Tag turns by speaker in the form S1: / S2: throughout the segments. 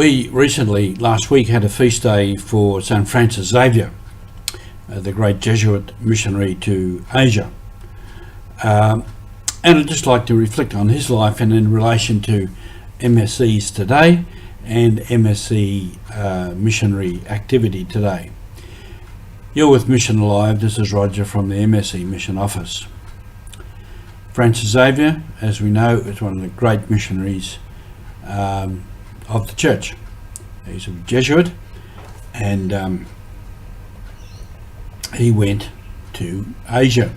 S1: We recently, last week, had a feast day for St. Francis Xavier, the great Jesuit missionary to Asia. And I'd just like to reflect on his life and in relation to MSC's today and MSC missionary activity today. You're with Mission Alive. This is Roger from the MSC Mission Office. Francis Xavier, as we know, is one of the great missionaries of the church. He's a Jesuit, and he went to Asia.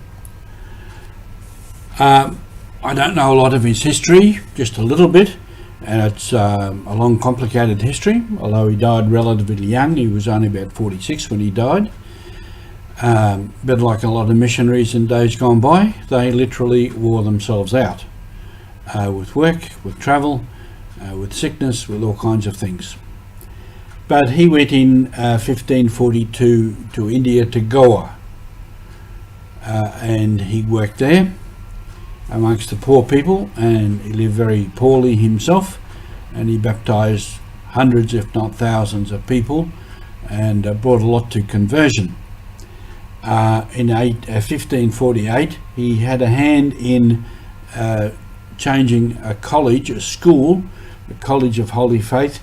S1: I don't know a lot of his history, just a little bit, and it's a long, complicated history. Although he died relatively young, he was only about 46 when he died. But like a lot of missionaries in days gone by, they literally wore themselves out with work, with travel, with sickness, with all kinds of things. But he went in 1542 to India, to Goa, and he worked there amongst the poor people, and he lived very poorly himself, and he baptized hundreds if not thousands of people and brought a lot to conversion. In 1548 he had a hand in changing a college, a school, the College of Holy Faith,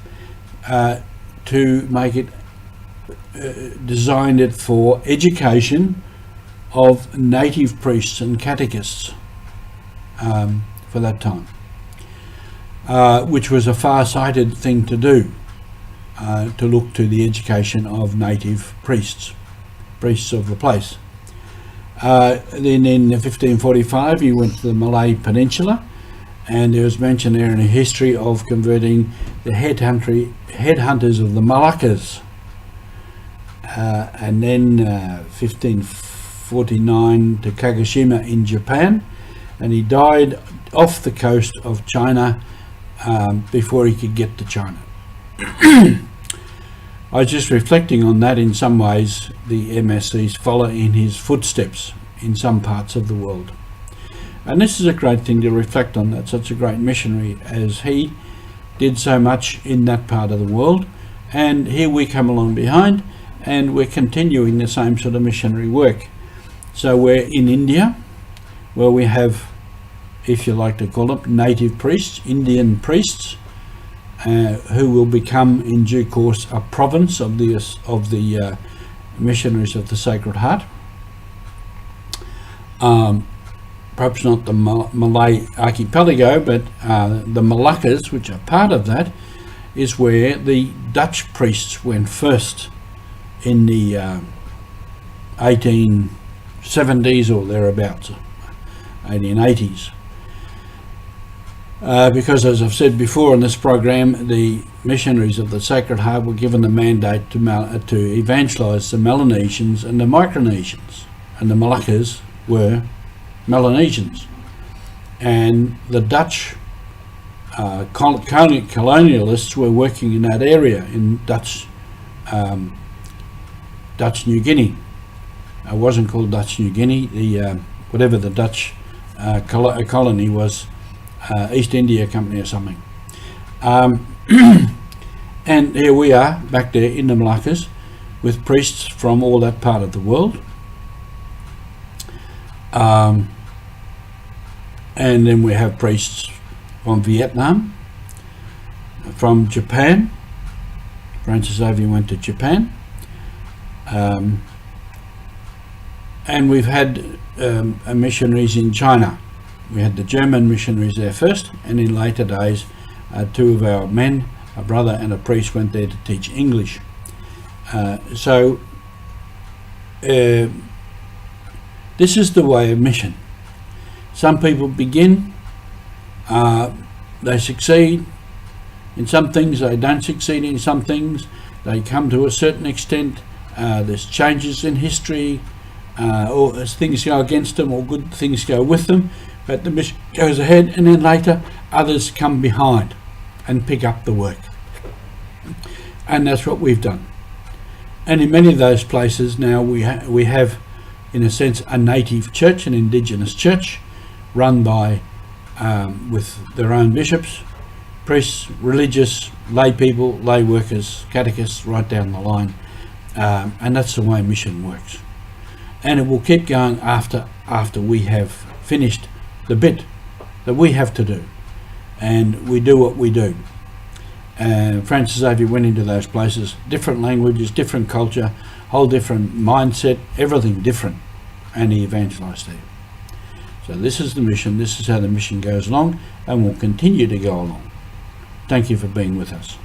S1: to make it, designed it for education of native priests and catechists for that time, which was a far-sighted thing to do, to look to the education of native priests of the place. Then in 1545 he went to the Malay Peninsula, and there was mention there in a history of converting the headhunters of the Malaccas. And then 1549 to Kagoshima in Japan, and he died off the coast of China before he could get to China. I was just reflecting on that. In some ways the MSCs follow in his footsteps in some parts of the world. And this is a great thing to reflect on, that such a great missionary as he did so much in that part of the world, and here we come along behind and we're continuing the same sort of missionary work. So we're in India, where we have, if you like to call them, native priests, Indian priests, who will become in due course a province of the missionaries of the Sacred Heart. Perhaps not the Malay archipelago, but the Moluccas, which are part of that, is where the Dutch priests went first in the 1870s or thereabouts, 1880s. Because, as I've said before in this program, the missionaries of the Sacred Heart were given the mandate to evangelise the Melanesians and the Micronesians, and the Moluccas were Melanesians, and the Dutch colonialists were working in that area, in Dutch New Guinea. It wasn't called Dutch New Guinea. The whatever the Dutch colony was, East India Company or something. And here we are back there in the Moluccas with priests from all that part of the world. And then we have priests from Vietnam, from Japan. Francis Xavier went to Japan. And we've had missionaries in China. We had the German missionaries there first, and in later days two of our men, a brother and a priest, went there to teach English. So this is the way of mission. Some people begin, they succeed in some things, they don't succeed in some things, they come to a certain extent, there's changes in history, or as things go against them or good things go with them, but the mission goes ahead, and then later others come behind and pick up the work. And that's what we've done. And in many of those places now we have, in a sense, a native church, an indigenous church, run by with their own bishops, priests, religious, lay people, lay workers, catechists, right down the line. And that's the way mission works. And it will keep going after we have finished the bit that we have to do. And we do what we do. Francis Xavier went into those places, different languages, different culture, whole different mindset, everything different, and he evangelized there. So this is the mission, this is how the mission goes along, and will continue to go along. Thank you for being with us.